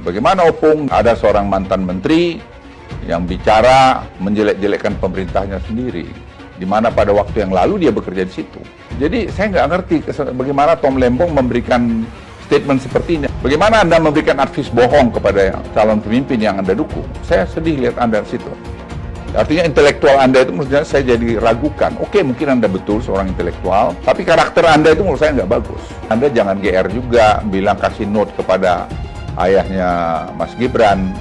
Bagaimana Opung ada seorang mantan menteri yang bicara menjelek-jelekkan pemerintahnya sendiri, di mana pada waktu yang lalu dia bekerja di situ. Jadi saya nggak ngerti bagaimana Tom Lembong memberikan statement seperti ini. Bagaimana Anda memberikan advies bohong kepada calon pemimpin yang Anda dukung? Saya sedih lihat Anda di situ. Artinya intelektual Anda itu menurut saya jadi ragukan. Oke, mungkin Anda betul seorang intelektual, tapi karakter Anda itu menurut saya nggak bagus. Anda jangan GR juga, bilang kasih note kepada ayahnya Mas Gibran.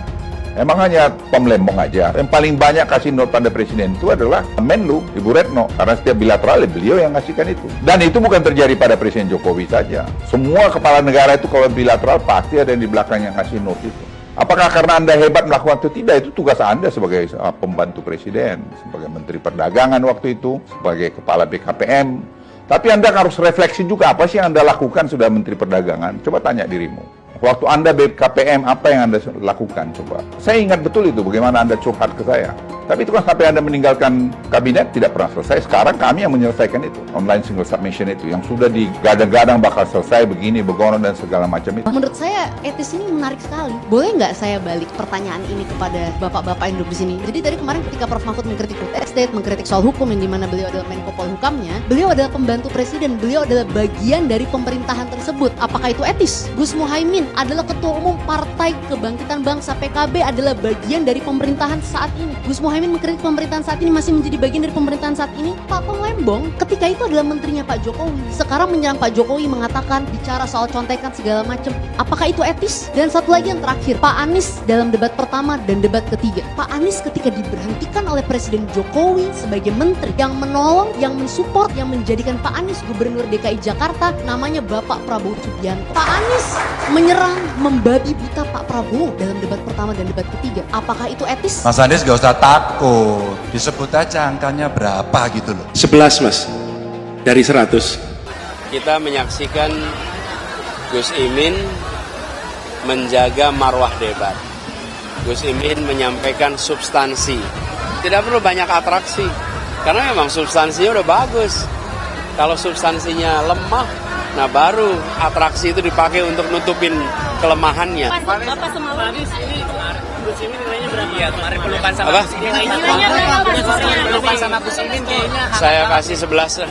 Emang hanya Tom Lembong aja. Yang paling banyak kasih note pada presiden itu adalah Menlu, Ibu Retno. Karena setiap bilateral beliau yang ngasihkan itu. Dan itu bukan terjadi pada Presiden Jokowi saja. Semua kepala negara itu kalau bilateral pasti ada yang di belakang yang ngasih note itu. Apakah karena Anda hebat melakukan itu? Tidak, itu tugas Anda sebagai pembantu presiden, sebagai Menteri Perdagangan waktu itu, sebagai Kepala BKPM. Tapi Anda harus refleksi juga, apa sih yang Anda lakukan sudah Menteri Perdagangan? Coba tanya dirimu. Waktu Anda BKPM, apa yang Anda lakukan? Coba. Saya ingat betul itu, bagaimana Anda curhat ke saya. Tapi itu kan sampai Anda meninggalkan kabinet, tidak pernah selesai. Sekarang kami yang menyelesaikan itu. Online single submission itu, yang sudah digadang-gadang bakal selesai begini, begono, dan segala macam itu. Menurut saya, etis ini menarik sekali. Boleh nggak saya balik pertanyaan ini kepada bapak-bapak yang duduk di sini? Jadi dari kemarin ketika Prof. Mahfud mengkritik food estate, mengkritik soal hukum, yang dimana beliau adalah Menko Polhukamnya, beliau adalah pembantu presiden, beliau adalah bagian dari pemerintahan tersebut. Apakah itu etis? Gus Muhaimin adalah ketua umum Partai Kebangkitan Bangsa PKB, adalah bagian dari pemerintahan saat ini. Gus Muhaimin mengkritik pemerintahan saat ini, masih menjadi bagian dari pemerintahan saat ini. Pak Tom Lembong ketika itu adalah menterinya Pak Jokowi, sekarang menyerang Pak Jokowi, mengatakan bicara soal contekan segala macam. Apakah itu etis? Dan satu lagi yang terakhir, Pak Anies dalam debat pertama dan debat ketiga, Pak Anies ketika diberhentikan oleh Presiden Jokowi sebagai menteri, yang menolong, yang mensupport, yang menjadikan Pak Anies Gubernur DKI Jakarta namanya Bapak Prabowo Subianto. Pak Anies menyerang, membabi buta Pak Prabowo dalam debat pertama dan debat ketiga. Apakah itu etis? Mas Anies gak usah takut, disebut aja angkanya berapa gitu loh. 11 Mas, dari 100. Kita menyaksikan Gus Imin menjaga marwah debat. Gus Imin menyampaikan substansi. Tidak perlu banyak atraksi, karena memang substansinya udah bagus. Kalau substansinya lemah, nah baru atraksi itu dipakai untuk nutupin kelemahannya. Bapak semalam ini Gus Imin nilainya berapa? Iya, kemarin pelukan sama Apa? Gus Imin. Nilainya pelukan sama Gus Imin kayaknya. Saya kasih 11 lah.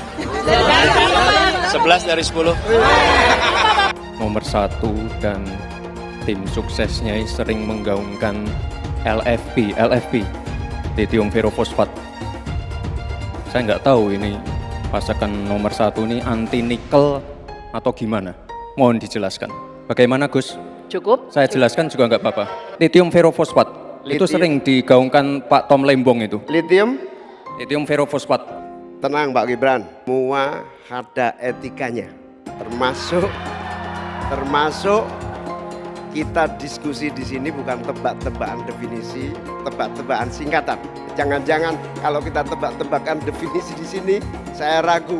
11 dari 10. Nomor 1 dan tim suksesnya sering menggaungkan LFP, lithium ferrofosfat. Saya nggak tahu ini pasangan nomor 1 ini anti nikel atau gimana. Mohon dijelaskan. Bagaimana Gus? Cukup? Saya jelaskan juga nggak apa-apa. Lithium ferrofosfat itu sering digaungkan Pak Tom Lembong itu. Lithium ferrofosfat. Tenang Pak Gibran, semua ada etikanya, termasuk kita diskusi di sini bukan tebak-tebakan definisi, tebak-tebakan singkatan. Jangan-jangan kalau kita tebak-tebakan definisi di sini, saya ragu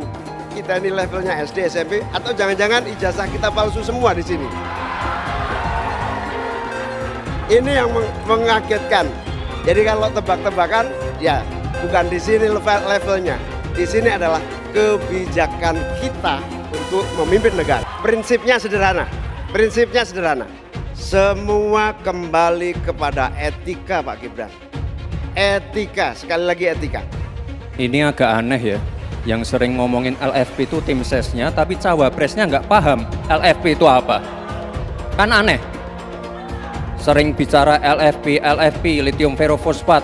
kita ini levelnya SD, SMP, atau jangan-jangan ijazah kita palsu semua di sini. Ini yang mengagetkan. Jadi kalau tebak-tebakan, ya bukan di sini levelnya. Di sini adalah kebijakan kita untuk memimpin negara. Prinsipnya sederhana. Semua kembali kepada etika Pak Gibran. Etika, sekali lagi etika. Ini agak aneh ya, yang sering ngomongin LFP itu tim sesnya, tapi cawapresnya nggak paham LFP itu apa. Kan aneh. Sering bicara LFP, lithium ferrofosfat.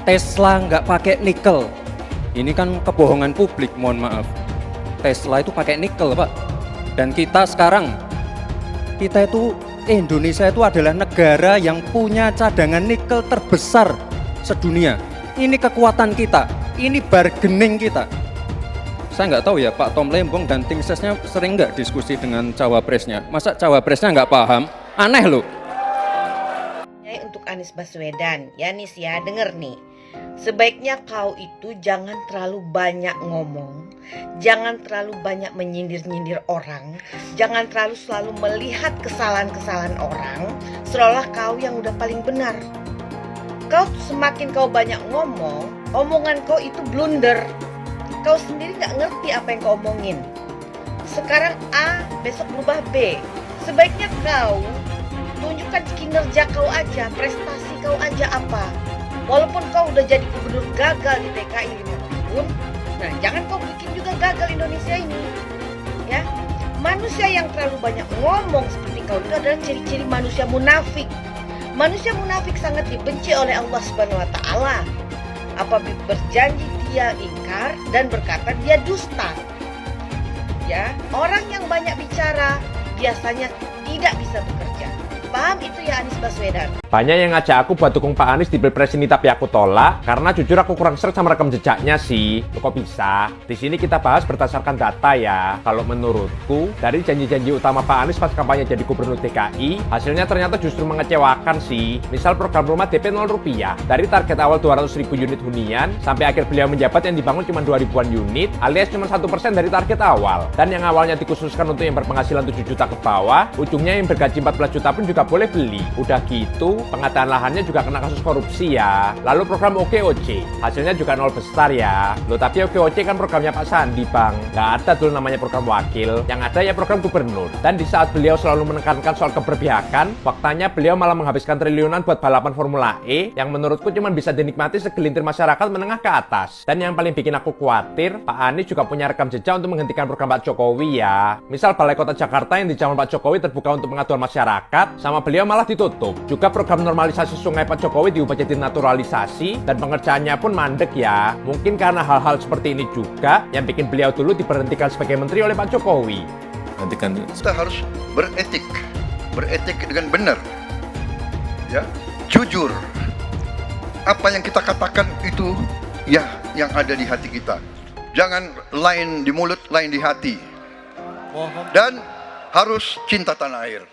Tesla nggak pakai nikel. Ini kan kebohongan publik, mohon maaf. Tesla itu pakai nikel, Pak. Dan kita sekarang, Indonesia itu adalah negara yang punya cadangan nikel terbesar sedunia. Ini kekuatan kita, ini bargaining kita. Saya nggak tahu ya, Pak Tom Lembong dan tim sesnya sering nggak diskusi dengan cawapresnya. Masa cawapresnya nggak paham? Aneh loh. Untuk Anies Baswedan, ya Nis ya, denger nih. Sebaiknya kau itu jangan terlalu banyak ngomong, jangan terlalu banyak menyindir-nyindir orang, jangan selalu melihat kesalahan-kesalahan orang, seolah kau yang udah paling benar. Semakin kau banyak ngomong, omongan kau itu blunder. Kau sendiri gak ngerti apa yang kau omongin. Sekarang A, besok berubah B. Sebaiknya kau tunjukkan kinerja kau aja, prestasi kau aja apa. Walaupun kau udah jadi gubernur gagal di DKI 5 tahun, nah jangan kau bikin juga gagal Indonesia ini. Ya, manusia yang terlalu banyak ngomong seperti kau itu adalah ciri-ciri manusia munafik. Manusia munafik sangat dibenci oleh Allah Subhanahu wa taala. Apabila berjanji dia ingkar dan berkata dia dusta. Ya, orang yang banyak bicara biasanya tidak bisa bekerja. Paham itu ya Anies Baswedan? Banyak yang ngajak aku buat dukung Pak Anies di Pilpres ini, tapi aku tolak karena jujur aku kurang seret sama rekam jejaknya sih. Loh, kok bisa? Di sini kita bahas berdasarkan data ya. Kalau menurutku, dari janji-janji utama Pak Anies pas kampanye jadi gubernur DKI, hasilnya ternyata justru mengecewakan sih. Misal program rumah DP 0 rupiah. Dari target awal 200.000 unit hunian, sampai akhir beliau menjabat yang dibangun cuma 2.000-an unit, alias cuma 1% dari target awal. Dan yang awalnya dikhususkan untuk yang berpenghasilan 7 juta ke bawah, ujungnya yang bergaji 14 juta pun juga boleh beli. Udah gitu, pengadaan lahannya juga kena kasus korupsi ya. Lalu program OKOC, hasilnya juga nol besar ya. Loh, tapi OKOC kan programnya Pak Sandi, Bang. Nggak ada dulu namanya program wakil. Yang ada ya program gubernur. Dan di saat beliau selalu menekankan soal keberpihakan, faktanya beliau malah menghabiskan triliunan buat balapan Formula E, yang menurutku cuma bisa dinikmati segelintir masyarakat menengah ke atas. Dan yang paling bikin aku khawatir, Pak Anies juga punya rekam jejak untuk menghentikan program Pak Jokowi ya. Misal Balai Kota Jakarta yang di zaman Pak Jokowi terbuka untuk pengaduan masyarakat, sama beliau malah ditutup. Juga program normalisasi sungai Pak Jokowi diubah jadi naturalisasi, dan pengerjaannya pun mandek ya. Mungkin karena hal-hal seperti ini juga yang bikin beliau dulu diberhentikan sebagai menteri oleh Pak Jokowi. Nanti kan kita harus beretik dengan benar, ya, jujur. Apa yang kita katakan itu ya yang ada di hati kita. Jangan lain di mulut, lain di hati. Dan harus cinta tanah air.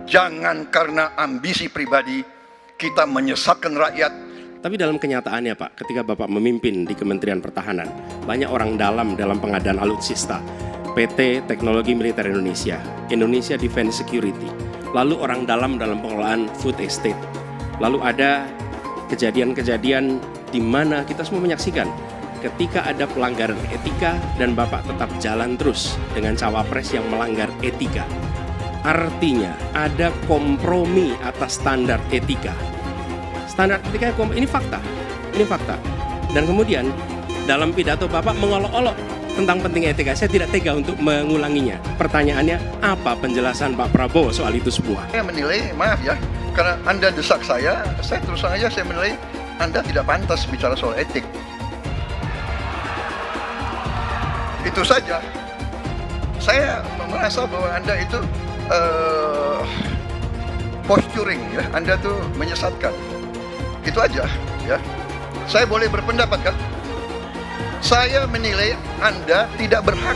Jangan karena ambisi pribadi kita menyesatkan rakyat. Tapi dalam kenyataannya Pak, ketika Bapak memimpin di Kementerian Pertahanan, banyak orang dalam pengadaan alutsista, PT Teknologi Militer Indonesia, Indonesia Defense Security, lalu orang dalam pengelolaan food estate. Lalu ada kejadian-kejadian di mana kita semua menyaksikan ketika ada pelanggaran etika dan Bapak tetap jalan terus dengan cawapres yang melanggar etika. Artinya ada kompromi atas standar etika. Standar etika ini fakta. Ini fakta. Dan kemudian dalam pidato Bapak mengolok-olok tentang pentingnya etika. Saya tidak tega untuk mengulanginya. Pertanyaannya, apa penjelasan Pak Prabowo soal itu semua? Saya menilai, maaf ya, karena Anda desak saya terus saja saya menilai Anda tidak pantas bicara soal etik. Itu saja. Saya merasa bahwa Anda itu posturing ya, Anda tuh menyesatkan. Itu aja ya. Saya boleh berpendapat kan? Saya menilai Anda tidak berhak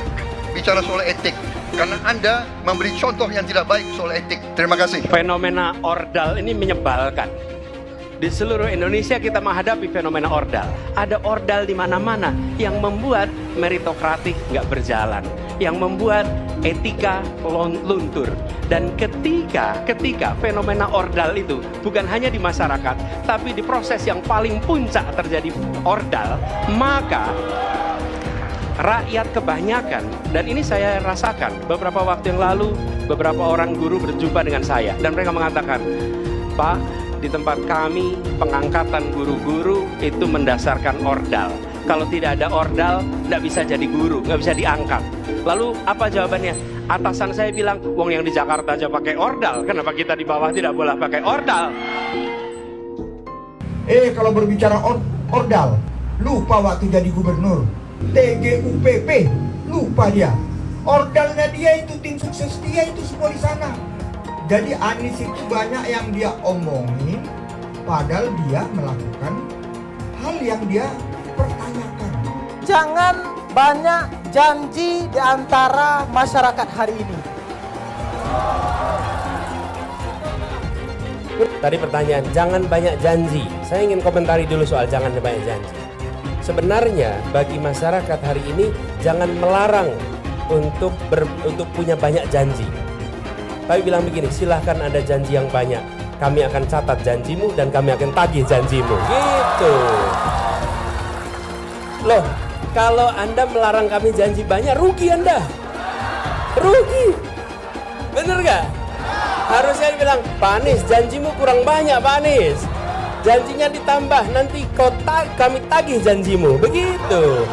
bicara soal etik karena Anda memberi contoh yang tidak baik soal etik. Terima kasih. Fenomena ordal ini menyebalkan. Di seluruh Indonesia kita menghadapi fenomena ordal. Ada ordal di mana-mana yang membuat meritokratik nggak berjalan, yang membuat etika luntur. Dan ketika fenomena ordal itu bukan hanya di masyarakat, tapi di proses yang paling puncak terjadi ordal, maka rakyat kebanyakan, dan ini saya rasakan beberapa waktu yang lalu, beberapa orang guru berjumpa dengan saya dan mereka mengatakan, Pak, di tempat kami pengangkatan guru-guru itu mendasarkan ordal. Kalau tidak ada ordal, nggak bisa jadi guru, nggak bisa diangkat. Lalu apa jawabannya? Atasan saya bilang, wong yang di Jakarta aja pakai ordal, kenapa kita di bawah tidak boleh pakai ordal? Kalau berbicara ordal, lupa waktu jadi gubernur. TGUPP, lupa dia. Ordalnya dia itu, tim sukses dia itu semua di sana. Jadi Anies itu banyak yang dia omongin, padahal dia melakukan hal yang dia pertanyakan. Jangan banyak janji di antara masyarakat hari ini. Tadi pertanyaan, jangan banyak janji. Saya ingin komentari dulu soal jangan banyak janji. Sebenarnya bagi masyarakat hari ini jangan melarang untuk punya banyak janji. Tapi bilang begini, silahkan ada janji yang banyak. Kami akan catat janjimu dan kami akan tagih janjimu. Gitu. Loh, kalau Anda melarang kami janji banyak, rugi Anda. Rugi. Bener gak? Harusnya dibilang, Pak Anies, janjimu kurang banyak, Pak Anies. Janjinya ditambah, nanti kami tagih janjimu. Begitu.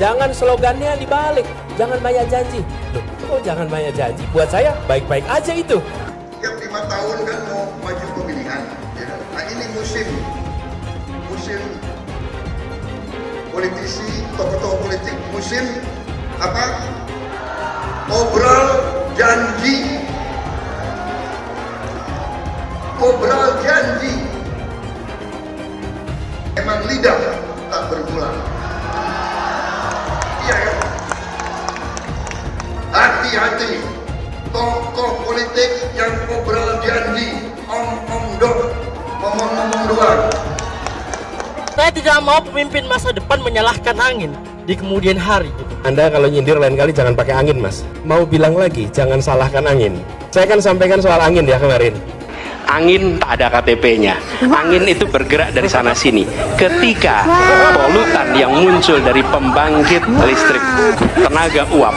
Jangan slogannya dibalik, jangan banyak janji. Loh, kok jangan banyak janji? Buat saya, baik-baik aja itu. Tiap 5 tahun kan mau maju pemilihan. Ya. Nah ini musim politisi, tokoh-tokoh politik, musim apa? Obrol janji. Obrol janji. Emang lidah tak bergula. Iya kan? Hati-hati tokoh politik yang obrol janji, omong doang. Saya tidak mau pemimpin masa depan menyalahkan angin di kemudian hari. Anda kalau nyindir lain kali jangan pakai angin, Mas. Mau bilang lagi, jangan salahkan angin. Saya kan sampaikan soal angin ya kemarin. Angin tak ada KTP-nya. Angin itu bergerak dari sana sini. Ketika polutan yang muncul dari pembangkit listrik tenaga uap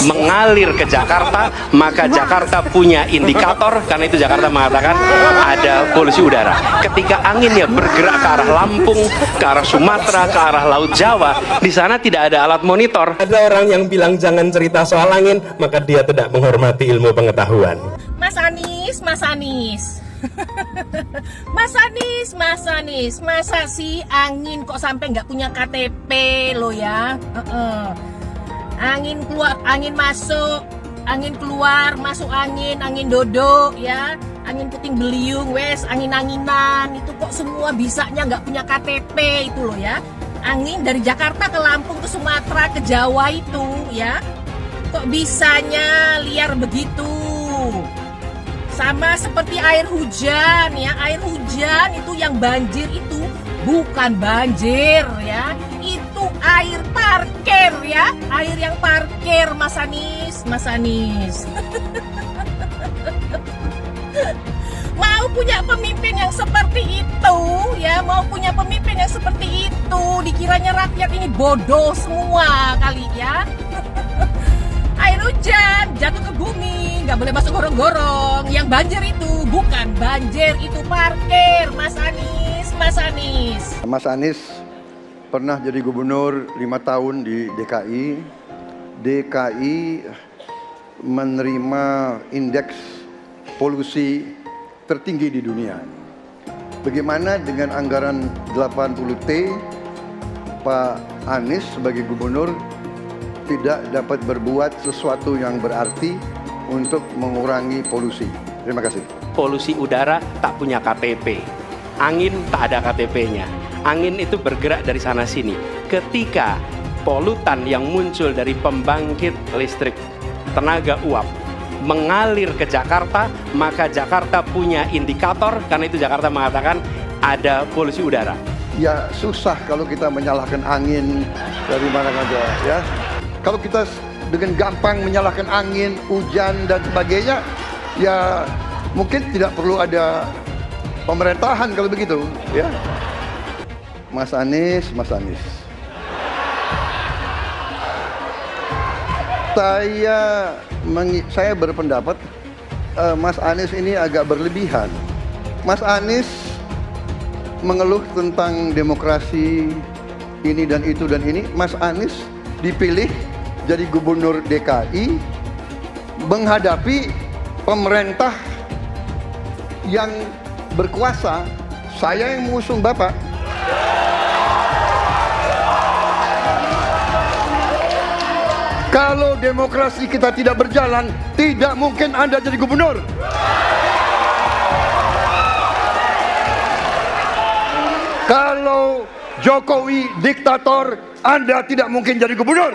mengalir ke Jakarta, maka Jakarta punya indikator, karena itu Jakarta mengatakan ada polusi udara. Ketika anginnya bergerak ke arah Lampung, ke arah Sumatera, ke arah Laut Jawa, di sana tidak ada alat monitor. Ada orang yang bilang jangan cerita soal angin, maka dia tidak menghormati ilmu pengetahuan. Mas Anies, Mas Anies. Mas Anies, Mas Anies, masa sih angin kok sampai nggak punya KTP lo ya? Angin keluar, angin masuk, angin keluar, masuk angin dodo ya, angin puting beliung, wes angin-anginan itu kok semua bisanya nggak punya KTP itu lo ya? Angin dari Jakarta ke Lampung ke Sumatera ke Jawa itu ya, kok bisanya liar begitu? Sama seperti air hujan ya, air hujan itu yang banjir itu bukan banjir ya, itu air parkir ya, air yang parkir Mas Anies, Mas Anies. Mau punya pemimpin yang seperti itu ya, mau punya pemimpin yang seperti itu, dikiranya rakyat ini bodoh semua kali ya. Air hujan jatuh ke bumi, nggak boleh masuk gorong-gorong. Yang banjir itu bukan banjir, itu parkir. Mas Anies, Mas Anies. Mas Anies pernah jadi gubernur 5 tahun di DKI. DKI menerima indeks polusi tertinggi di dunia. Bagaimana dengan anggaran 80T, Pak Anies sebagai gubernur tidak dapat berbuat sesuatu yang berarti untuk mengurangi polusi. Terima kasih. Polusi udara tak punya KTP. Angin tak ada KTP-nya. Angin itu bergerak dari sana sini. Ketika polutan yang muncul dari pembangkit listrik tenaga uap mengalir ke Jakarta, maka Jakarta punya indikator, karena itu Jakarta mengatakan ada polusi udara. Ya susah kalau kita menyalahkan angin dari mana saja ya. Kalau kita dengan gampang menyalahkan angin, hujan dan sebagainya, ya mungkin tidak perlu ada pemerintahan kalau begitu, ya. Mas Anies, Mas Anies. Saya berpendapat Mas Anies ini agak berlebihan. Mas Anies mengeluh tentang demokrasi ini dan itu dan ini. Mas Anies dipilih jadi gubernur DKI menghadapi pemerintah yang berkuasa. Saya yang mengusung Bapak. Kalau demokrasi kita tidak berjalan, tidak mungkin Anda jadi gubernur. Kalau Jokowi diktator, Anda tidak mungkin jadi gubernur.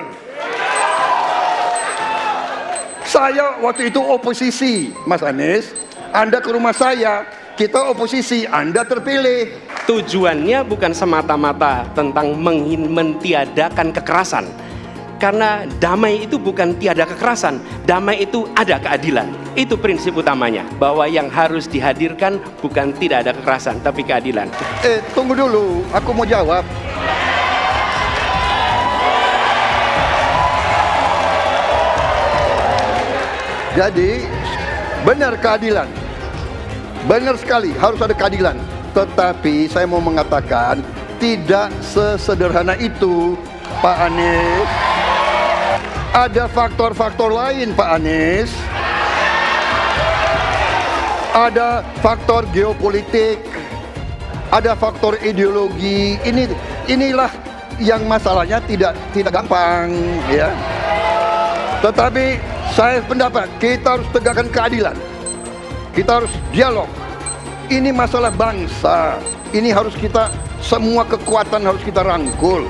Saya waktu itu oposisi, Mas Anies. Anda ke rumah saya, kita oposisi, Anda terpilih. Tujuannya bukan semata-mata tentang mentiadakan kekerasan. Karena damai itu bukan tiada kekerasan, damai itu ada keadilan. Itu prinsip utamanya, bahwa yang harus dihadirkan bukan tidak ada kekerasan, tapi keadilan. Tunggu dulu, aku mau jawab. Jadi benar keadilan. Benar sekali, harus ada keadilan. Tetapi saya mau mengatakan, tidak sesederhana itu, Pak Anies. Ada faktor-faktor lain, Pak Anies. Ada faktor geopolitik, ada faktor ideologi. Inilah yang masalahnya tidak gampang, ya. Tetapi saya pendapat kita harus tegakkan keadilan. Kita harus dialog. Ini masalah bangsa. Ini harus kita, semua kekuatan harus kita rangkul.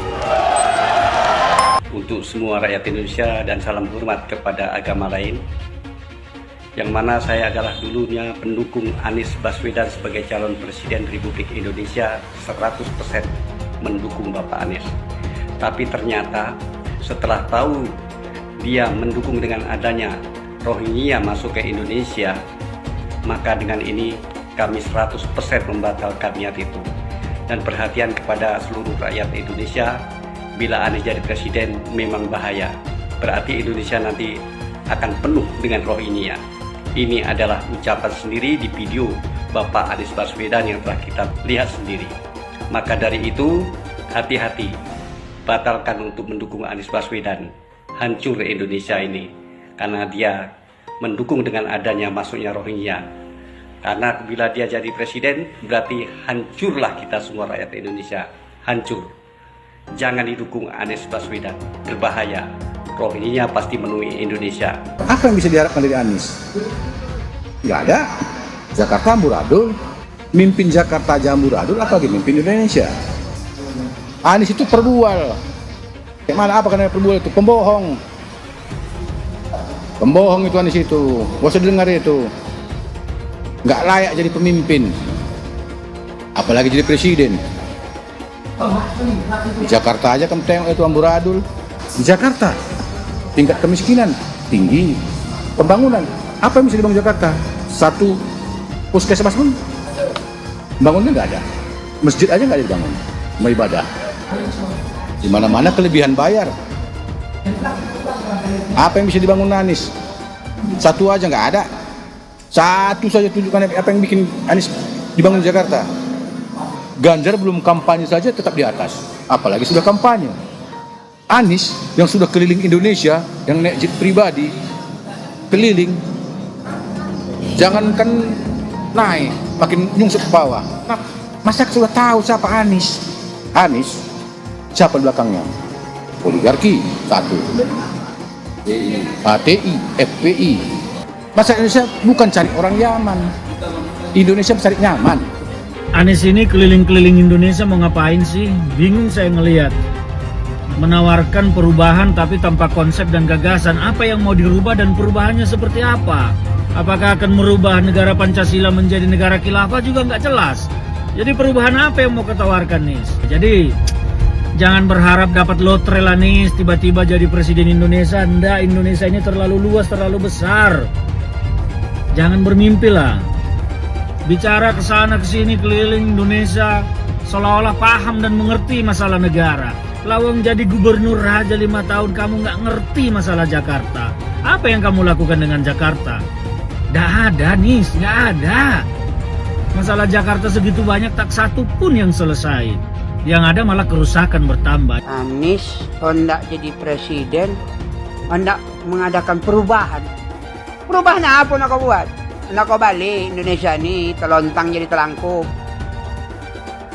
Untuk semua rakyat Indonesia dan salam hormat kepada agama lain, yang mana saya adalah dulunya pendukung Anies Baswedan sebagai calon Presiden Republik Indonesia, 100% mendukung Bapak Anies. Tapi ternyata setelah tahu dia mendukung dengan adanya Rohingya masuk ke Indonesia, maka dengan ini kami 100% membatalkan niat itu. Dan perhatian kepada seluruh rakyat Indonesia, bila Anies jadi presiden memang bahaya. Berarti Indonesia nanti akan penuh dengan Rohingya. Ini adalah ucapan sendiri di video Bapak Anies Baswedan yang telah kita lihat sendiri. Maka dari itu, hati-hati, batalkan untuk mendukung Anies Baswedan. Hancur Indonesia ini, karena dia mendukung dengan adanya masuknya Rohingya. Karena bila dia jadi presiden, berarti hancurlah kita semua rakyat Indonesia. Hancur. Jangan didukung Anies Baswedan, berbahaya. Rohingya pasti menemui Indonesia. Apa yang bisa diharapkan dari Anies? Nggak ada. Jakarta amburadul, mimpin Jakarta aja amburadul, apalagi mimpin Indonesia. Anies itu perbual. Kayak mana apa karena perbual itu? Pembohong. Pembohong itu Anies itu. Gak usah dengar itu. Nggak layak jadi pemimpin. Apalagi jadi presiden. Di Jakarta aja kamu tengok itu amburadul. Di Jakarta tingkat kemiskinan tinggi. Pembangunan apa yang bisa dibangun Jakarta? Satu puskesmas pun bangunnya nggak ada. Masjid aja nggak ada dibangun. Mau ibadah. Di mana-mana kelebihan bayar. Apa yang bisa dibangun Anies? Satu aja nggak ada. Satu saja tunjukkan apa yang bikin Anies dibangun di Jakarta. Ganjar belum kampanye saja tetap di atas, apalagi sudah kampanye. Anies yang sudah keliling Indonesia, yang naik jet pribadi, keliling, jangankan naik, makin nyungsep ke bawah. Nah, masa sudah tahu siapa Anies? Anies, siapa di belakangnya? Oligarki, satu. HTI, FPI. Masa Indonesia bukan cari orang Yaman. Indonesia cari nyaman. Anies ini keliling-keliling Indonesia mau ngapain sih? Bingung saya ngelihat. Menawarkan perubahan tapi tanpa konsep dan gagasan. Apa yang mau dirubah dan perubahannya seperti apa? Apakah akan merubah negara Pancasila menjadi negara khilafah juga nggak jelas. Jadi perubahan apa yang mau ketawarkan nih? Jadi jangan berharap dapat lotre lah nih tiba-tiba jadi presiden Indonesia. Nggak, Indonesia ini terlalu luas, terlalu besar. Jangan bermimpi lah. Bicara ke sana ke sini keliling Indonesia seolah-olah paham dan mengerti masalah negara. Lawang jadi gubernur aja 5 tahun kamu nggak ngerti masalah Jakarta. Apa yang kamu lakukan dengan Jakarta? Nggak ada nih, nggak ada. Masalah Jakarta segitu banyak tak satu pun yang selesai. Yang ada malah kerusakan bertambah. Anies hendak jadi presiden, hendak mengadakan perubahan. Perubahan apa nak kau buat? Nak kau balik Indonesia ini telontang jadi telangkup.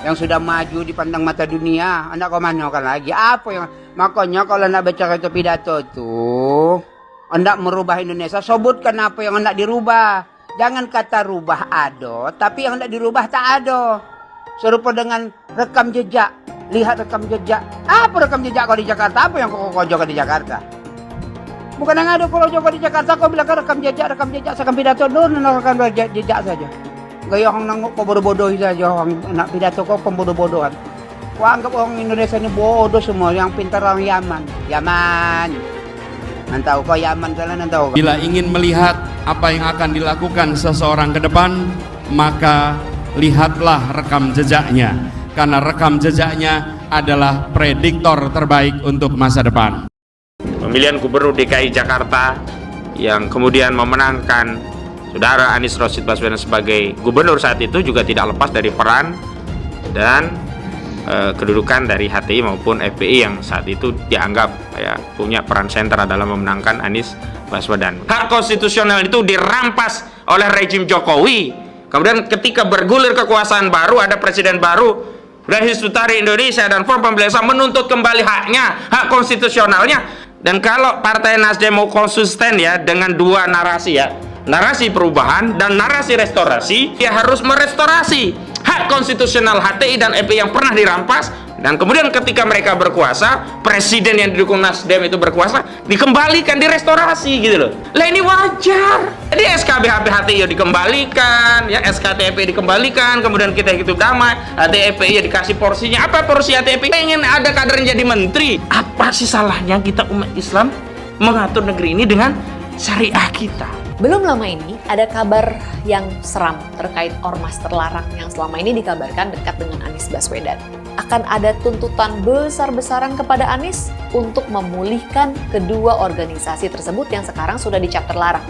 Yang sudah maju dipandang mata dunia, hendak kau manakan lagi? Apa yang makanya kalau nak baca itu pidato tuh, hendak merubah Indonesia, sebutkan apa yang hendak dirubah. Jangan kata rubah ada, tapi yang hendak dirubah tak ada. Serupa dengan rekam jejak. Lihat rekam jejak. Apa rekam jejak kau di Jakarta? Apa yang kau jaga di Jakarta? Bukan yang ada kalau jaga di Jakarta kau bilang rekam jejak, seakan pidato dulu rekam jejak saja. Gaya orang nanguk kau bodoh-bodoh saja, orang nak pidato kau pembodoh-bodohan. Kau anggap orang Indonesia ini bodoh semua, yang pintar orang Yaman. Yaman. Nantau kau Yaman kalian nantau. Bila ingin melihat apa yang akan dilakukan seseorang ke depan, maka lihatlah rekam jejaknya. Karena rekam jejaknya adalah prediktor terbaik untuk masa depan. Pemilihan Gubernur DKI Jakarta yang kemudian memenangkan Saudara Anies Rashid Baswedan sebagai gubernur saat itu juga tidak lepas dari peran dan kedudukan dari HTI maupun FPI yang saat itu dianggap punya peran sentral dalam memenangkan Anies Baswedan. Hak konstitusional itu dirampas oleh rejim Jokowi. Kemudian ketika bergulir kekuasaan baru, ada presiden baru dan Hizbut Tahrir Indonesia dan Front Pembela Islam menuntut kembali haknya, hak konstitusionalnya. Dan kalau Partai Nasdem mau konsisten ya dengan dua narasi ya, narasi perubahan dan narasi restorasi, dia harus merestorasi hak konstitusional HTI dan FPI yang pernah dirampas. Dan kemudian ketika mereka berkuasa, presiden yang didukung Nasdem itu berkuasa, dikembalikan, direstorasi gitu loh. Lah ini wajar. Jadi SKB HTI dikembalikan, ya SKTP dikembalikan, kemudian kita hidup damai, HTI dikasih porsinya. Apa porsi HTI? Pengen ada kadernya jadi menteri. Apa sih salahnya kita umat Islam mengatur negeri ini dengan syariah kita? Belum lama ini ada kabar yang seram terkait ormas terlarang yang selama ini dikabarkan dekat dengan Anies Baswedan. Akan ada tuntutan besar-besaran kepada Anies untuk memulihkan kedua organisasi tersebut yang sekarang sudah dicap terlarang.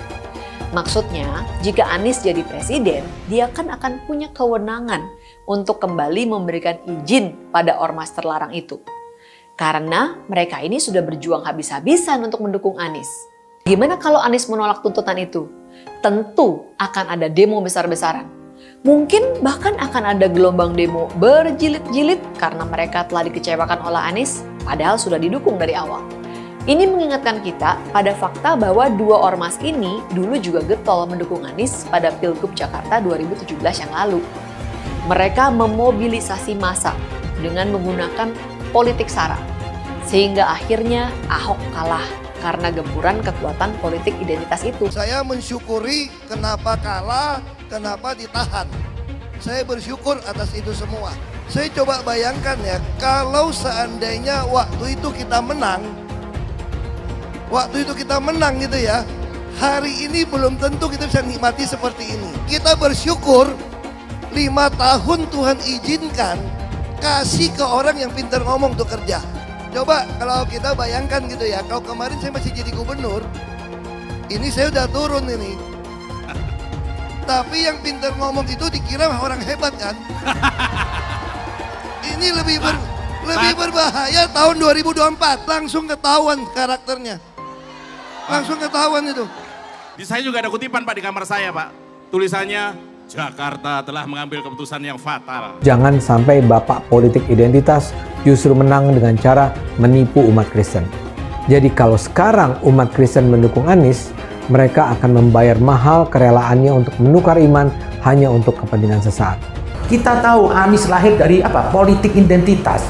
Maksudnya, jika Anies jadi presiden, dia kan akan punya kewenangan untuk kembali memberikan izin pada ormas terlarang itu. Karena mereka ini sudah berjuang habis-habisan untuk mendukung Anies. Gimana kalau Anies menolak tuntutan itu? Tentu akan ada demo besar-besaran. Mungkin bahkan akan ada gelombang demo berjilid-jilid karena mereka telah dikecewakan oleh Anies, padahal sudah didukung dari awal. Ini mengingatkan kita pada fakta bahwa dua ormas ini dulu juga getol mendukung Anies pada Pilgub Jakarta 2017 yang lalu. Mereka memobilisasi massa dengan menggunakan politik sara, sehingga akhirnya Ahok kalah karena gempuran kekuatan politik identitas itu. Saya mensyukuri kenapa kalah, kenapa ditahan. Saya bersyukur atas itu semua. Saya coba bayangkan ya, kalau seandainya waktu itu kita menang gitu ya, hari ini belum tentu kita bisa nikmati seperti ini. Kita bersyukur 5 tahun Tuhan izinkan kasih ke orang yang pintar ngomong untuk kerja. Coba kalau kita bayangkan gitu ya, kalau kemarin saya masih jadi gubernur, ini saya udah turun ini. Tapi yang pintar ngomong itu dikira orang hebat kan? Ini lebih berbahaya tahun 2024, langsung ketahuan karakternya. Langsung ketahuan itu. Di saya juga ada kutipan Pak di kamar saya Pak. Tulisannya, Jakarta telah mengambil keputusan yang fatal. Jangan sampai bapak politik identitas justru menang dengan cara menipu umat Kristen. Jadi kalau sekarang umat Kristen mendukung Anies, mereka akan membayar mahal kerelaannya untuk menukar iman hanya untuk kepentingan sesaat. Kita tahu Anies lahir dari politik identitas.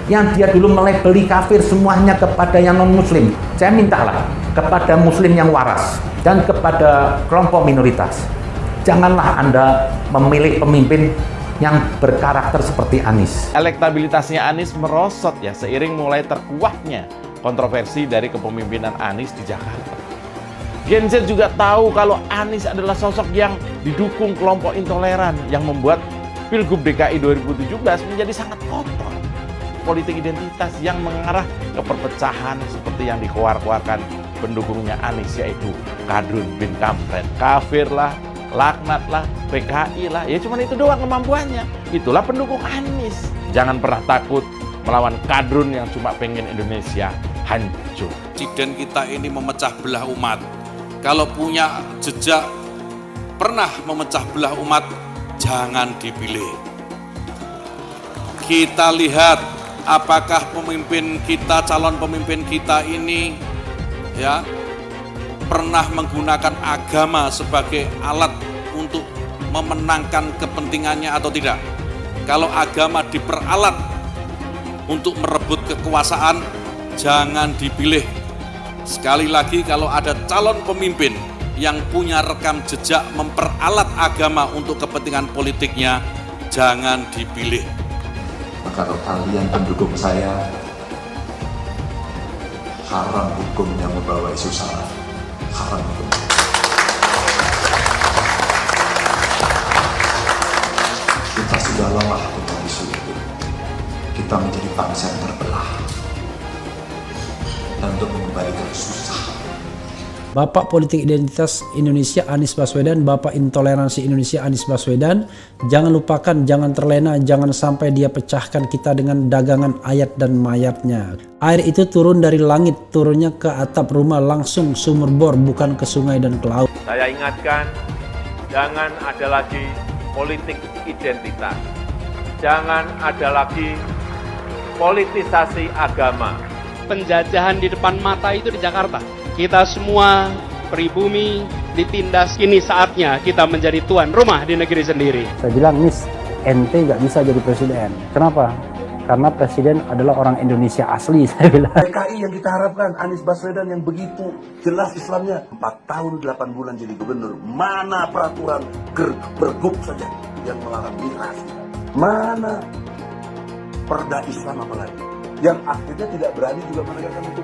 Yang dia dulu melabeli kafir semuanya kepada yang non-muslim. Saya mintalah kepada muslim yang waras dan kepada kelompok minoritas. Janganlah Anda memilih pemimpin yang berkarakter seperti Anies. Elektabilitasnya Anies merosot ya seiring mulai terkuaknya kontroversi dari kepemimpinan Anies di Jakarta. Gen Z juga tahu kalau Anies adalah sosok yang didukung kelompok intoleran yang membuat Pilgub DKI 2017 menjadi sangat kotor. Politik identitas yang mengarah ke perpecahan seperti yang dikeluarkan pendukungnya Anies, yaitu Kadrun bin Kamret, kafir lah, laknat lah, PKI lah, ya cuma itu doang kemampuannya. Itulah pendukung Anies. Jangan pernah takut melawan kadrun yang cuma pengen Indonesia hancur. Presiden kita ini memecah belah umat. Kalau punya jejak pernah memecah belah umat, jangan dipilih. Kita lihat apakah pemimpin kita, calon pemimpin kita ini ya pernah menggunakan agama sebagai alat untuk memenangkan kepentingannya atau tidak. Kalau agama diperalat untuk merebut kekuasaan, jangan dipilih. Sekali lagi, kalau ada calon pemimpin yang punya rekam jejak memperalat agama untuk kepentingan politiknya, jangan dipilih. Kalau kalian pendukung saya, haram hukumnya membawa isu sara. Haram hukum. Kita sudah lelah dengan isu itu. Kita menjadi bangsa yang terbelah. Dan untuk mengembalikan susah. Bapak Politik Identitas Indonesia Anies Baswedan, Bapak Intoleransi Indonesia Anies Baswedan, jangan lupakan, jangan terlena, jangan sampai dia pecahkan kita dengan dagangan ayat dan mayatnya. Air itu turun dari langit, turunnya ke atap rumah langsung sumur bor, bukan ke sungai dan ke laut. Saya ingatkan, jangan ada lagi politik identitas. Jangan ada lagi politisasi agama. Penjajahan di depan mata itu di Jakarta. Kita semua pribumi ditindas, kini saatnya kita menjadi tuan rumah di negeri sendiri. Saya bilang, Nis, ente nggak bisa jadi presiden. Kenapa? Karena presiden adalah orang Indonesia asli, saya bilang. PKI yang kita harapkan, Anies Baswedan yang begitu jelas Islamnya. 4 tahun 8 bulan jadi gubernur. Mana peraturan pergub saja yang melarang miras? Mana perda Islam apalagi? Yang akhirnya tidak berani juga menegakkan hukum.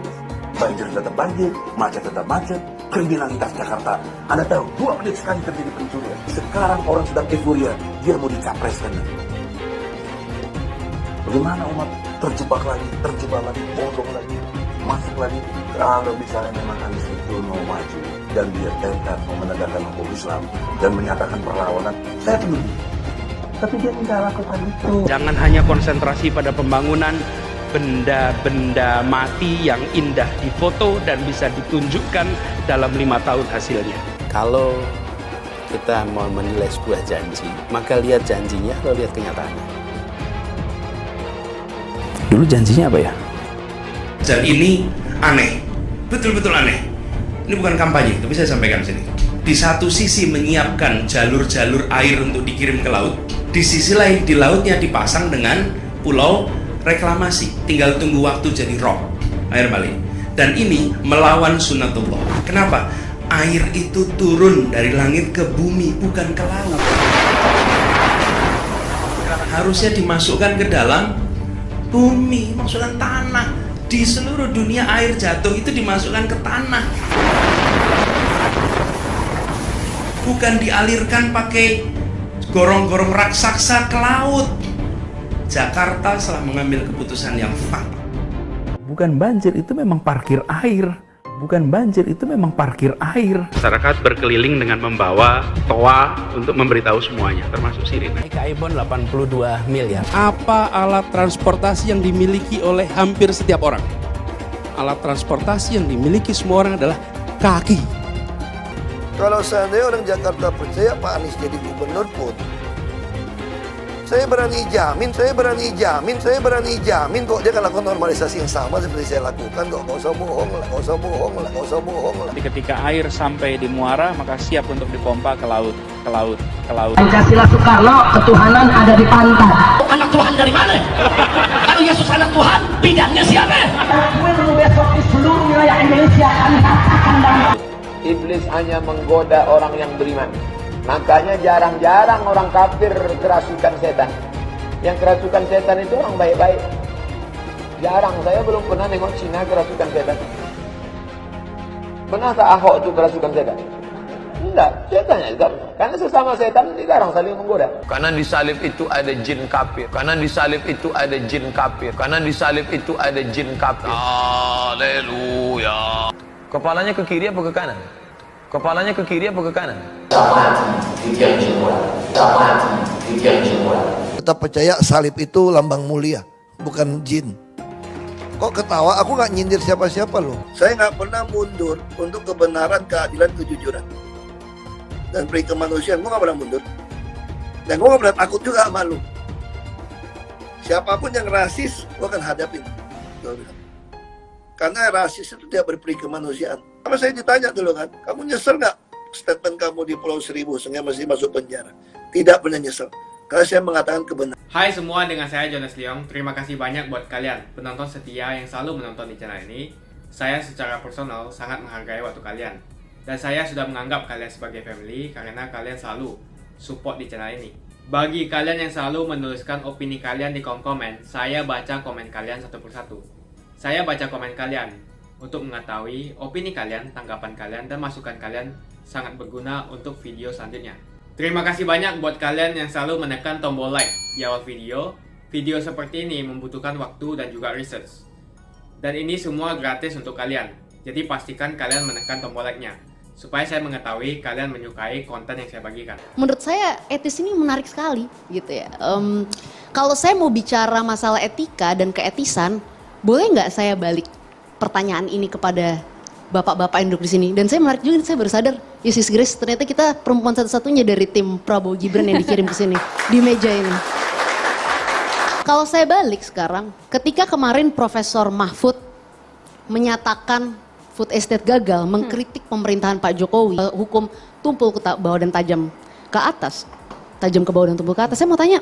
Banjir tetap banjir, macet tetap macet, kriminalitas Jakarta. Anda tahu, 2 menit sekali terjadi pencurian. Sekarang orang sedang euforia, dia mau dicapreskan. Bagaimana umat terjebak lagi, bodoh lagi, masuk lagi. Kalau misalnya memang Anies itu mau maju dan dia tekad mau menegakkan hukum Islam dan menyatakan perlawanan, saya penuh. Tapi dia tidak lakukan itu. Jangan hanya konsentrasi pada pembangunan benda-benda mati yang indah difoto dan bisa ditunjukkan dalam 5 tahun hasilnya. Kalau kita mau menilai sebuah janji, maka lihat janjinya atau lihat kenyataannya. Dulu janjinya apa ya? Dan ini aneh, betul-betul aneh. Ini bukan kampanye, tapi saya sampaikan sini. Di satu sisi menyiapkan jalur-jalur air untuk dikirim ke laut, di sisi lain di lautnya dipasang dengan pulau reklamasi, tinggal tunggu waktu jadi rob, air balik. Dan ini melawan sunnatullah. Kenapa? Air itu turun dari langit ke bumi, bukan ke laut. Harusnya dimasukkan ke dalam bumi, masukkan tanah. Di seluruh dunia air jatuh itu dimasukkan ke tanah, bukan dialirkan pakai gorong-gorong raksasa ke laut. Jakarta telah mengambil keputusan yang fatal. Bukan banjir, itu memang parkir air. Bukan banjir, itu memang parkir air. Masyarakat berkeliling dengan membawa toa untuk memberitahu semuanya, termasuk sirine. IKI-Bond 82 miliar. Apa alat transportasi yang dimiliki oleh hampir setiap orang? Alat transportasi yang dimiliki semua orang adalah kaki. Kalau seandainya orang Jakarta percaya Pak Anies jadi gubernur pun, saya berani jamin kok dia akan lakukan normalisasi yang sama seperti saya lakukan kok. Nggak usah bohong lah. Jadi ketika air sampai di muara, maka siap untuk dipompa ke laut. Pancasila Soekarno, ketuhanan ada di pantai. Anak Tuhan dari mana? Kalau Yesus anak Tuhan, bidangnya siapa? Besok di seluruh wilayah Indonesia kami katakan damai. Iblis hanya menggoda orang yang beriman. Makanya jarang-jarang orang kafir kerasukan setan. Yang kerasukan setan itu orang baik-baik. Jarang, saya belum pernah nengok Cina kerasukan setan. Pernah tak Ahok itu kerasukan setan? Enggak, setannya juga. Karena sesama setan jarang saling menggoda. Karena di salib itu ada jin kafir. Haleluya. Kepalanya ke kiri apa ke kanan? Kita percaya salib itu lambang mulia, bukan jin. Kok ketawa? Aku nggak nyindir siapa-siapa loh. Saya nggak pernah mundur untuk kebenaran, keadilan, kejujuran. Dan peri kemanusiaan, gue nggak pernah mundur. Dan gue nggak pernah takut juga sama lu. Siapapun yang rasis, gue akan hadapin. Karena rasis itu tidak berperi kemanusiaan. Sama saya ditanya dulu kan, kamu nyesel nggak statement kamu di Pulau Seribu sehingga masih masuk penjara? Tidak pernah nyesel. Karena saya mengatakan kebenaran. Hai semua, dengan saya Jonas Leong. Terima kasih banyak buat kalian, penonton setia yang selalu menonton di channel ini. Saya secara personal sangat menghargai waktu kalian. Dan saya sudah menganggap kalian sebagai family karena kalian selalu support di channel ini. Bagi kalian yang selalu menuliskan opini kalian di kolom komen, saya baca komen kalian satu persatu. Saya baca komen kalian untuk mengetahui opini kalian, tanggapan kalian, dan masukan kalian sangat berguna untuk video selanjutnya. Terima kasih banyak buat kalian yang selalu menekan tombol like di awal video. Video seperti ini membutuhkan waktu dan juga research. Dan ini semua gratis untuk kalian. Jadi pastikan kalian menekan tombol like-nya, supaya saya mengetahui kalian menyukai konten yang saya bagikan. Menurut saya etis ini menarik sekali gitu ya. Kalau saya mau bicara masalah etika dan keetisan, boleh nggak saya balik pertanyaan ini kepada bapak-bapak yang duduk di sini? Dan saya menarik juga, saya baru sadar, Yesus Grace, ternyata kita perempuan satu-satunya dari tim Prabowo Gibran yang dikirim ke sini di meja ini. Kalau saya balik sekarang, ketika kemarin Profesor Mahfud menyatakan food estate gagal, mengkritik pemerintahan Pak Jokowi, hukum tumpul ke bawah dan tajam ke atas, tajam ke bawah dan tumpul ke atas. Saya mau tanya,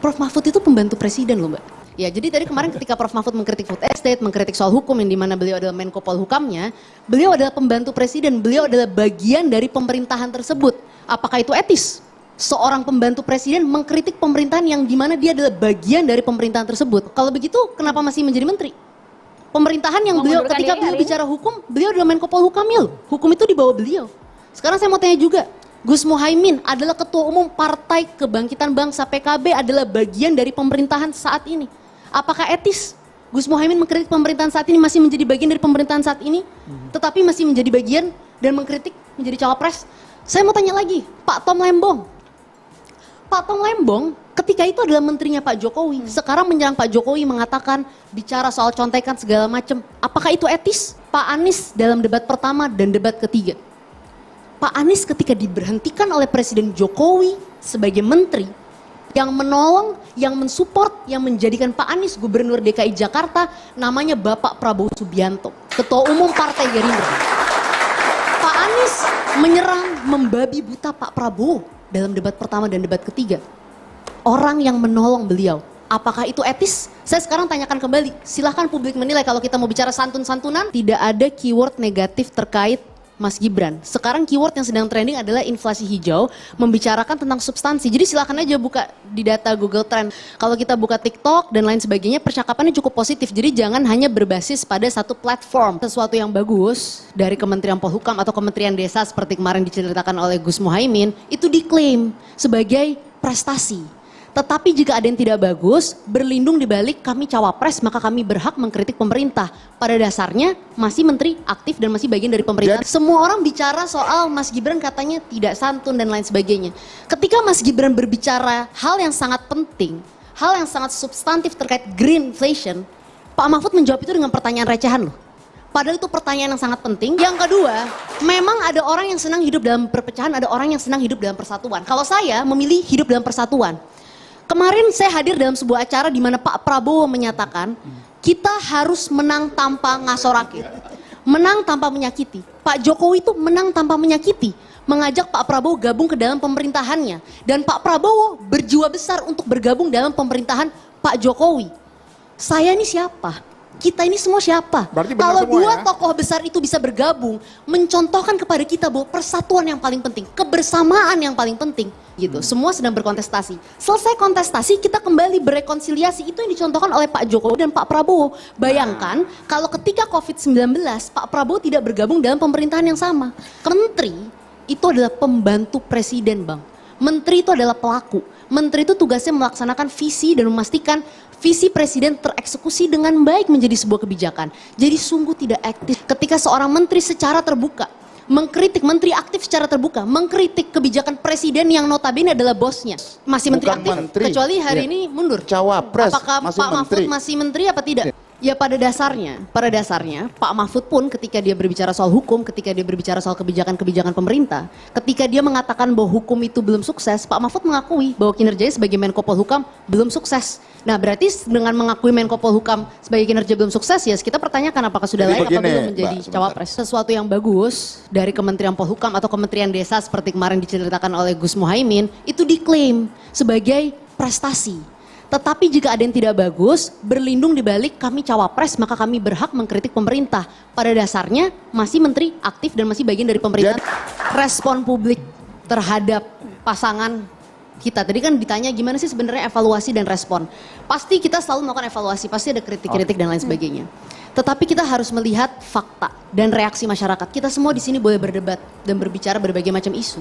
Prof Mahfud itu pembantu presiden loh Mbak. Ya, jadi tadi kemarin ketika Prof Mahfud mengkritik food estate, mengkritik soal hukum yang dimana beliau adalah Menko Polhukamnya, beliau adalah pembantu presiden, beliau adalah bagian dari pemerintahan tersebut. Apakah itu etis? Seorang pembantu presiden mengkritik pemerintahan yang dimana dia adalah bagian dari pemerintahan tersebut. Kalau begitu, kenapa masih menjadi menteri? Pemerintahan yang beliau, ketika beliau bicara hukum, beliau adalah Menko Polhukamnya loh. Hukum itu di bawah beliau. Sekarang saya mau tanya juga, Gus Muhaimin adalah Ketua Umum Partai Kebangkitan Bangsa PKB, adalah bagian dari pemerintahan saat ini. Apakah etis Gus Muhaimin mengkritik pemerintahan saat ini, masih menjadi bagian dari pemerintahan saat ini, tetapi masih menjadi bagian dan mengkritik menjadi cawapres? Saya mau tanya lagi, Pak Tom Lembong. Pak Tom Lembong ketika itu adalah menterinya Pak Jokowi, sekarang menyerang Pak Jokowi, mengatakan bicara soal contekan segala macam. Apakah itu etis? Pak Anies dalam debat pertama dan debat ketiga, Pak Anies ketika diberhentikan oleh Presiden Jokowi sebagai menteri, yang menolong, yang mensupport, yang menjadikan Pak Anies Gubernur DKI Jakarta namanya Bapak Prabowo Subianto, Ketua Umum Partai Gerindra. Pak Anies menyerang, membabi buta Pak Prabowo dalam debat pertama dan debat ketiga. Orang yang menolong beliau, apakah itu etis? Saya sekarang tanyakan kembali, silahkan publik menilai. Kalau kita mau bicara santun-santunan, tidak ada keyword negatif terkait Mas Gibran. Sekarang keyword yang sedang trending adalah inflasi hijau, membicarakan tentang substansi. Jadi silakan aja buka di data Google Trend. Kalau kita buka TikTok dan lain sebagainya, percakapannya cukup positif. Jadi jangan hanya berbasis pada satu platform. Sesuatu yang bagus dari Kementerian Polhukam atau Kementerian Desa seperti kemarin diceritakan oleh Gus Muhaimin, itu diklaim sebagai prestasi. Tetapi jika ada yang tidak bagus, berlindung di balik kami cawapres, maka kami berhak mengkritik pemerintah. Pada dasarnya masih menteri aktif dan masih bagian dari pemerintah. Semua orang bicara soal Mas Gibran katanya tidak santun dan lain sebagainya. Ketika Mas Gibran berbicara hal yang sangat penting, hal yang sangat substantif terkait green inflation, Pak Mahfud menjawab itu dengan pertanyaan recehan loh. Padahal itu pertanyaan yang sangat penting. Yang kedua, memang ada orang yang senang hidup dalam perpecahan, ada orang yang senang hidup dalam persatuan. Kalau saya memilih hidup dalam persatuan. Kemarin saya hadir dalam sebuah acara di mana Pak Prabowo menyatakan kita harus menang tanpa ngasorake, menang tanpa menyakiti. Pak Jokowi itu menang tanpa menyakiti, mengajak Pak Prabowo gabung ke dalam pemerintahannya. Dan Pak Prabowo berjiwa besar untuk bergabung dalam pemerintahan Pak Jokowi. Saya ini siapa? Kita ini semua siapa? Kalau dua tokoh besar itu bisa bergabung, mencontohkan kepada kita bahwa persatuan yang paling penting, kebersamaan yang paling penting, gitu. Semua sedang berkontestasi. Selesai kontestasi, kita kembali berrekonsiliasi. Itu yang dicontohkan oleh Pak Jokowi dan Pak Prabowo. Bayangkan kalau ketika COVID-19, Pak Prabowo tidak bergabung dalam pemerintahan yang sama. Menteri itu adalah pembantu presiden, Bang. Menteri itu adalah pelaku. Menteri itu tugasnya melaksanakan visi dan memastikan visi presiden tereksekusi dengan baik menjadi sebuah kebijakan. Jadi sungguh tidak etis ketika seorang menteri secara terbuka mengkritik, menteri aktif secara terbuka mengkritik kebijakan presiden yang notabene adalah bosnya. Masih menteri aktif, kecuali hari ini mundur. Cawapres. Apakah Pak Mahfud masih menteri apa tidak? Ya pada dasarnya Pak Mahfud pun ketika dia berbicara soal hukum, ketika dia berbicara soal kebijakan-kebijakan pemerintah, ketika dia mengatakan bahwa hukum itu belum sukses, Pak Mahfud mengakui bahwa kinerjanya sebagai Menko Polhukam belum sukses. Nah berarti dengan mengakui Menko Polhukam sebagai kinerja belum sukses, ya kita pertanyakan apakah sudah layak atau belum menjadi cawapres. Sesuatu yang bagus dari Kementerian Polhukam atau Kementerian Desa seperti kemarin diceritakan oleh Gus Muhaimin, itu diklaim sebagai prestasi. Tetapi jika ada yang tidak bagus, berlindung di balik kami cawapres, maka kami berhak mengkritik pemerintah. Pada dasarnya masih menteri aktif dan masih bagian dari pemerintah. Respon publik terhadap pasangan kita. Tadi kan ditanya gimana sih sebenarnya evaluasi dan respon. Pasti kita selalu melakukan evaluasi, pasti ada kritik-kritik dan lain sebagainya. Tetapi kita harus melihat fakta dan reaksi masyarakat. Kita semua di sini boleh berdebat dan berbicara berbagai macam isu.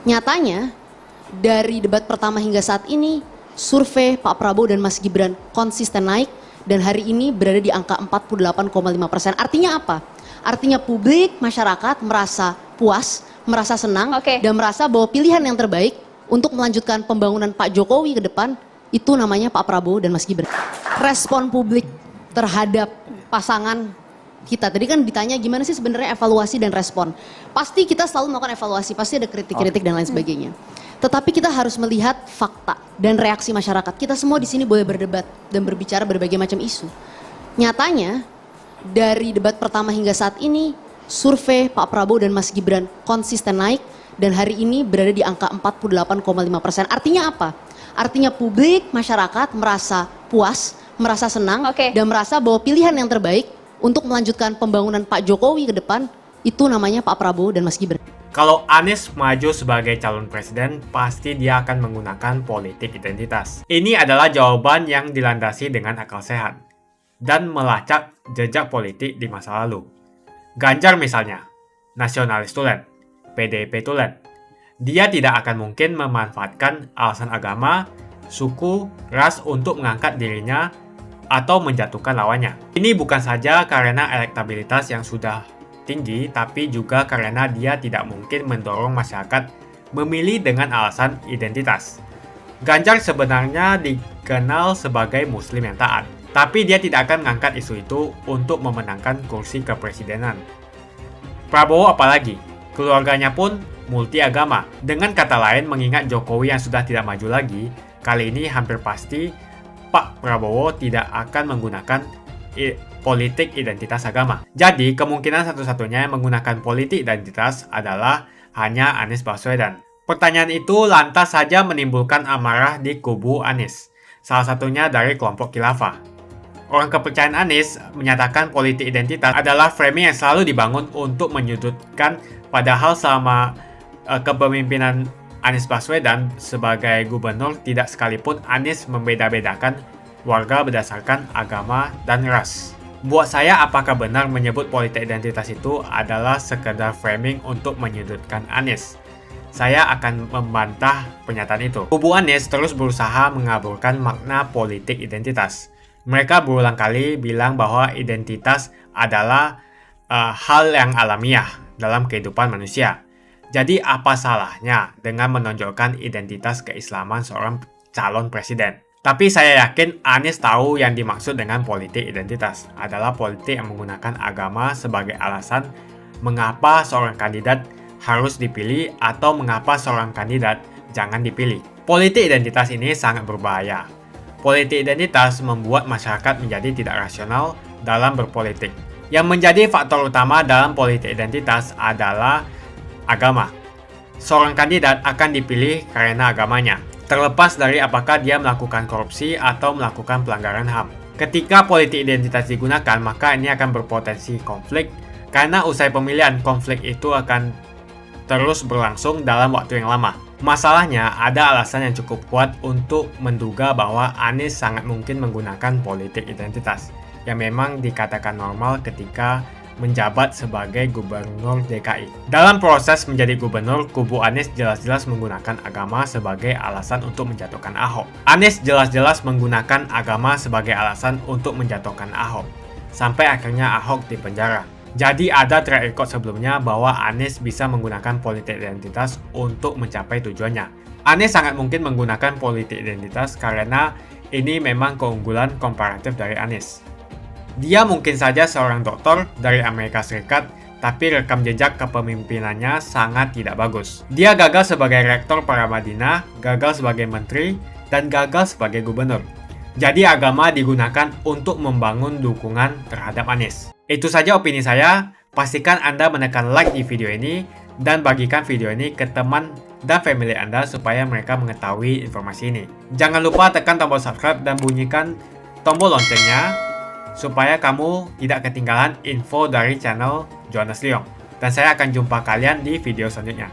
Nyatanya dari debat pertama hingga saat ini, survei Pak Prabowo dan Mas Gibran konsisten naik dan hari ini berada di angka 48,5%. Artinya apa? Artinya publik, masyarakat merasa puas, merasa senang, dan merasa bahwa pilihan yang terbaik untuk melanjutkan pembangunan Pak Jokowi ke depan itu namanya Pak Prabowo dan Mas Gibran. Respon publik terhadap pasangan kita, tadi kan ditanya gimana sih sebenarnya evaluasi dan respon. Pasti kita selalu melakukan evaluasi, pasti ada kritik-kritik dan lain sebagainya. Tetapi kita harus melihat fakta dan reaksi masyarakat. Kita semua di sini boleh berdebat dan berbicara berbagai macam isu. Nyatanya dari debat pertama hingga saat ini, survei Pak Prabowo dan Mas Gibran konsisten naik dan hari ini berada di angka 48,5%. Artinya apa? Artinya publik, masyarakat merasa puas, merasa senang, dan merasa bahwa pilihan yang terbaik untuk melanjutkan pembangunan Pak Jokowi ke depan itu namanya Pak Prabowo dan Mas Gibran. Kalau Anies maju sebagai calon presiden, pasti dia akan menggunakan politik identitas. Ini adalah jawaban yang dilandasi dengan akal sehat dan melacak jejak politik di masa lalu. Ganjar misalnya, nasionalis tulen, PDIP tulen. Dia tidak akan mungkin memanfaatkan alasan agama, suku, ras untuk mengangkat dirinya atau menjatuhkan lawannya. Ini bukan saja karena elektabilitas yang sudah tinggi, tapi juga karena dia tidak mungkin mendorong masyarakat memilih dengan alasan identitas. Ganjar sebenarnya dikenal sebagai muslim yang taat, tapi dia tidak akan mengangkat isu itu untuk memenangkan kursi kepresidenan. Prabowo apalagi, keluarganya pun multi agama. Dengan kata lain, mengingat Jokowi yang sudah tidak maju lagi, kali ini hampir pasti Pak Prabowo tidak akan menggunakan politik identitas agama. Jadi, kemungkinan satu-satunya yang menggunakan politik identitas adalah hanya Anies Baswedan. Pertanyaan itu lantas saja menimbulkan amarah di kubu Anies, salah satunya dari kelompok khilafah. Orang kepercayaan Anies menyatakan politik identitas adalah framing yang selalu dibangun untuk menyudutkan, padahal selama kepemimpinan Anies Baswedan sebagai gubernur tidak sekalipun Anies membeda-bedakan warga berdasarkan agama dan ras. Buat saya, apakah benar menyebut politik identitas itu adalah sekedar framing untuk menyudutkan Anies? Saya akan membantah pernyataan itu. Kubu Anies terus berusaha mengaburkan makna politik identitas. Mereka berulang kali bilang bahwa identitas adalah hal yang alamiah dalam kehidupan manusia. Jadi apa salahnya dengan menonjolkan identitas keislaman seorang calon presiden? Tapi saya yakin Anies tahu yang dimaksud dengan politik identitas adalah politik yang menggunakan agama sebagai alasan mengapa seorang kandidat harus dipilih atau mengapa seorang kandidat jangan dipilih. Politik identitas ini sangat berbahaya. Politik identitas membuat masyarakat menjadi tidak rasional dalam berpolitik. Yang menjadi faktor utama dalam politik identitas adalah agama. Seorang kandidat akan dipilih karena agamanya, terlepas dari apakah dia melakukan korupsi atau melakukan pelanggaran HAM. Ketika politik identitas digunakan, maka ini akan berpotensi konflik, karena usai pemilihan, konflik itu akan terus berlangsung dalam waktu yang lama. Masalahnya, ada alasan yang cukup kuat untuk menduga bahwa Anies sangat mungkin menggunakan politik identitas, yang memang dikatakan normal ketika menjabat sebagai gubernur DKI. Dalam proses menjadi gubernur, kubu Anies jelas-jelas menggunakan agama sebagai alasan untuk menjatuhkan Ahok. Anies jelas-jelas menggunakan agama sebagai alasan untuk menjatuhkan Ahok, sampai akhirnya Ahok dipenjara. Jadi ada track record sebelumnya bahwa Anies bisa menggunakan politik identitas untuk mencapai tujuannya. Anies sangat mungkin menggunakan politik identitas karena ini memang keunggulan komparatif dari Anies. Dia mungkin saja seorang doktor dari Amerika Serikat, tapi rekam jejak kepemimpinannya sangat tidak bagus. Dia gagal sebagai rektor Paramadina, gagal sebagai menteri, dan gagal sebagai gubernur. Jadi agama digunakan untuk membangun dukungan terhadap Anies. Itu saja opini saya. Pastikan Anda menekan like di video ini dan bagikan video ini ke teman dan family Anda supaya mereka mengetahui informasi ini. Jangan lupa tekan tombol subscribe dan bunyikan tombol loncengnya supaya kamu tidak ketinggalan info dari channel Jonas Leong. Dan saya akan jumpa kalian di video selanjutnya.